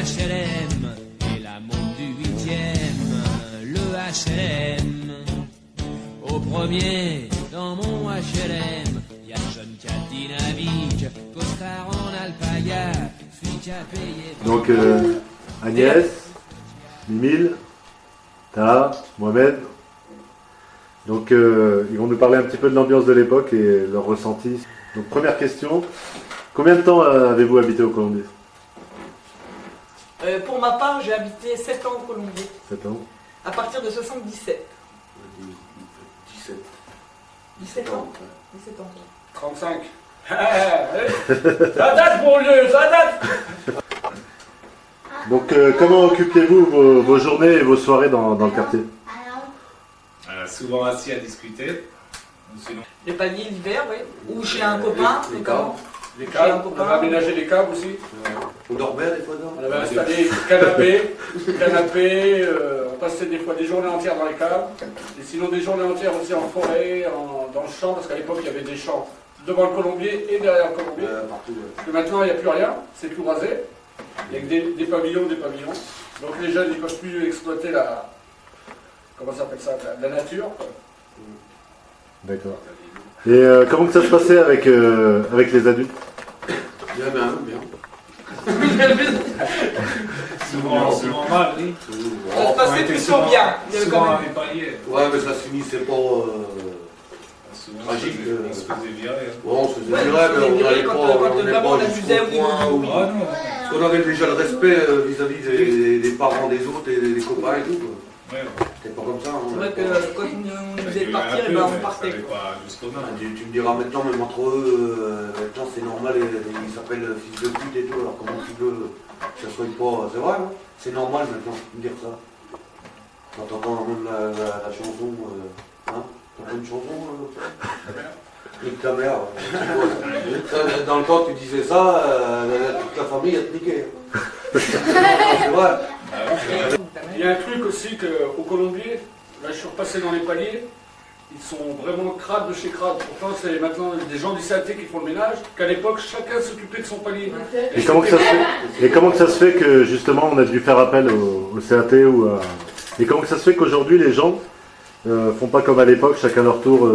HLM et la montre du 8e, le HLM. Au premier, dans mon HLM, y a John qui a dynamique, costard en alpaga, celui qui a payé. Donc Agnès, Mimile, Taha, Mohamed. Donc ils vont nous parler un petit peu de l'ambiance de l'époque et leur ressenti. Donc première question, combien de temps avez-vous habité au Colombier? Pour ma part, j'ai habité 7 ans au Colombier. 7 ans. À partir de 77. 17 ans. 17 ans. 35. Ça date, mon vieux, ça date. Donc comment occupiez-vous vos journées et vos soirées dans le quartier? Souvent assis à discuter. Sinon... Les paliers l'hiver, oui. Ou chez un copain, notamment. Les câbles, on avait aménagé les câbles aussi. On dormait des fois dedans. On avait installé canapé, on passait des fois des journées entières dans les câbles. Et sinon des journées entières aussi en forêt, dans le champ, parce qu'à l'époque il y avait des champs devant le Colombier et derrière le Colombier. Partout, ouais. Parce que maintenant il n'y a plus rien, c'est tout rasé. Il n'y a que des pavillons. Donc les jeunes ils ne peuvent plus exploiter la... Comment ça s'appelle ça? La nature. D'accord. Et comment que ça se passait avec les adultes? Bien. souvent mal, oui. Ça se passait plutôt bien. Souvent dans les paliers. Ouais, mais ça se finissait pas tragique. On se faisait virer. Ouais, on se faisait virer, mais on n'allait pas abusait au jusqu'au point où... Ah non. Parce qu'on avait déjà le respect vis-à-vis des parents des autres et des copains et tout. Ouais. C'était pas comme ça. C'est vrai que quand on nous disait de partir, on partait. Tu me diras maintenant, même entre eux, maintenant c'est normal, ils s'appellent fils de pute et tout, alors comment tu veux que ça soit pas... C'est vrai, hein, c'est normal maintenant de dire ça. Quand t'entends même la chanson, hein, t'entends une chanson, nique ta mère. Dans le temps tu disais ça, toute la famille a te niqué. C'est vrai. Il y a un truc aussi qu'au Colombier, là je suis repassé dans les paliers, ils sont vraiment crades de chez crades. Pourtant c'est maintenant des gens du CAT qui font le ménage, qu'à l'époque chacun s'occupait de son palier. Et comment que ça se fait que justement on a dû faire appel au CAT ou à... Et comment que ça se fait qu'aujourd'hui les gens font pas comme à l'époque, chacun leur tour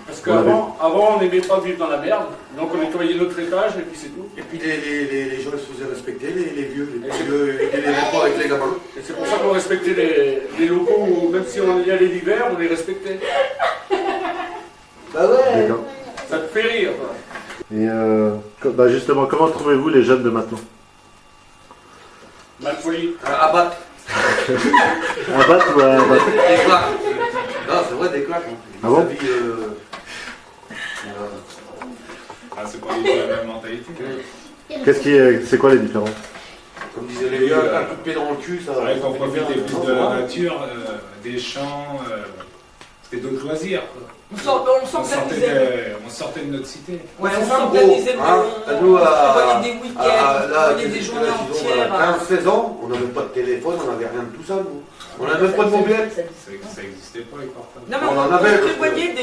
Parce qu'avant on n'aimait pas vivre dans la merde, donc on nettoyait notre étage et puis c'est tout. Et puis les gens se faisaient respecter, les vieux, les délégués pas avec les gamins. Et c'est pour ça qu'on respectait les locaux, où même si on y allait l'hiver, on les respectait. Bah ouais. D'accord. Ça te fait rire. Quoi. Et justement, comment trouvez-vous les jeunes de maintenant? Mal poli. À battre. À battre ou à battre? Des claques. Non, c'est vrai, des claques. Ah bon? C'est pas du tout la même mentalité. C'est quoi les différences? Comme disaient les vieux, un coup de pied dans le cul, ça... C'est vrai qu'on profitait plus de la nature, des champs, c'était d'autres loisirs. On s'organisait. On sortait de notre cité. Ouais, on s'organisait. On prévoyait des week-ends, des journées entières. 15-16 ans, on n'avait pas de téléphone, on n'avait rien de tout ça, nous. On n'avait même pas de mobilette. Ça n'existait pas, les portables. Non, mais on prévoyait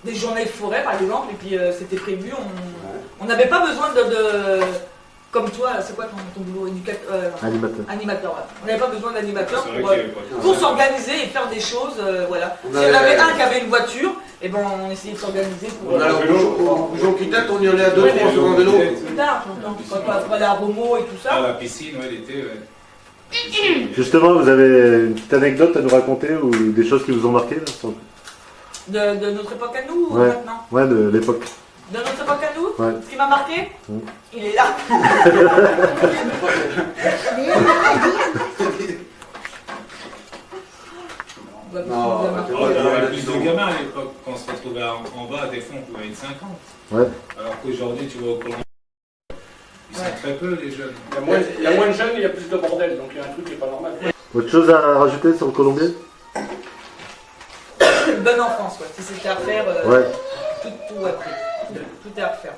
des journées de forêt, par exemple, et puis c'était prévu. On n'avait pas besoin de... Comme toi, c'est quoi ton boulot? Animateur. Ouais. On n'avait pas besoin d'animateur pour s'organiser et faire des choses. Voilà. Si on avait un qui avait une voiture, et ben on essayait de s'organiser pour... On allait au Bougeon qui tête, on y allait à 2-3 sur un vélo. Plus tard, quand on allait à Romo et tout ça. Ah, la piscine, ouais, l'été, ouais. Justement, vous avez une petite anecdote à nous raconter ou des choses qui vous ont marqué là, de notre époque à nous ou ouais. Maintenant? Ouais, de l'époque. De notre époque à nous? Ouais. Ce qui m'a marqué? Il est là. Non, il y avait plus de gamins à l'époque. Quand on se retrouvait en bas, des fois on pouvait être 50. Ouais. Alors qu'aujourd'hui, tu vois au Colombier, ils sont très peu les jeunes. Il y a moins de jeunes, il y a plus de bordel, donc il y a un truc qui n'est pas normal. Autre chose à rajouter sur le Colombier? Une bonne enfance, ouais. Si c'était à refaire, ouais. tout après. Tout est à refaire.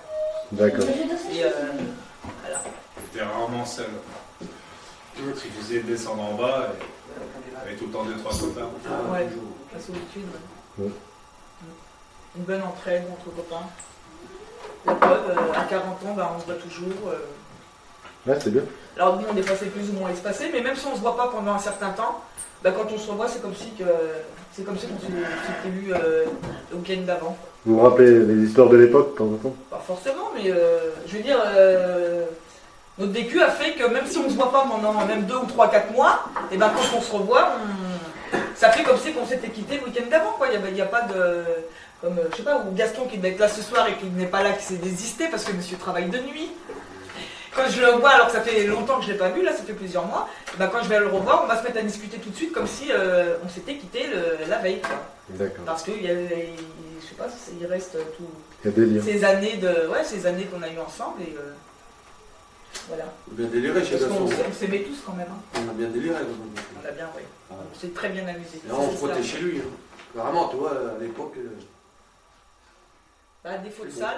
D'accord. Et voilà. C'était rarement seul. Tu faisais descendre en bas et il y avait tout le temps 2-3 copains. Ouais, la solitude. Ouais. Une bonne entraide entre copains. La preuve, à 40 ans, on se voit toujours. Ouais, c'est bien. Alors nous, on est passé plus ou moins espacés, mais même si on ne se voit pas pendant un certain temps, quand on se revoit, c'est comme si qu'on s'était vu le week-end d'avant. Vous vous rappelez les histoires de l'époque de temps en temps? Pas forcément, mais je veux dire, notre vécu a fait que même si on ne se voit pas pendant même 2 ou 3, 4 mois, et quand on se revoit, ça fait comme si qu'on s'était quitté le week-end d'avant. Il n'y a pas de... Comme, je sais pas, ou Gaston qui devait être là ce soir et qui n'est pas là, qui s'est désisté parce que monsieur travaille de nuit. Quand je le vois, alors que ça fait longtemps que je ne l'ai pas vu, là ça fait plusieurs mois, quand je vais le revoir, on va se mettre à discuter tout de suite comme si on s'était quitté la veille. D'accord. Parce qu'il y a, je sais pas, il reste ces années qu'on a eues ensemble et voilà. On a bien déliré chez Gaston. On s'aimait tous quand même. Hein. On a bien déliré. On a bien, oui. On s'est très bien amusé. Là, on se frottait chez lui. Hein. Vraiment, tu vois, à l'époque... À défaut de ça,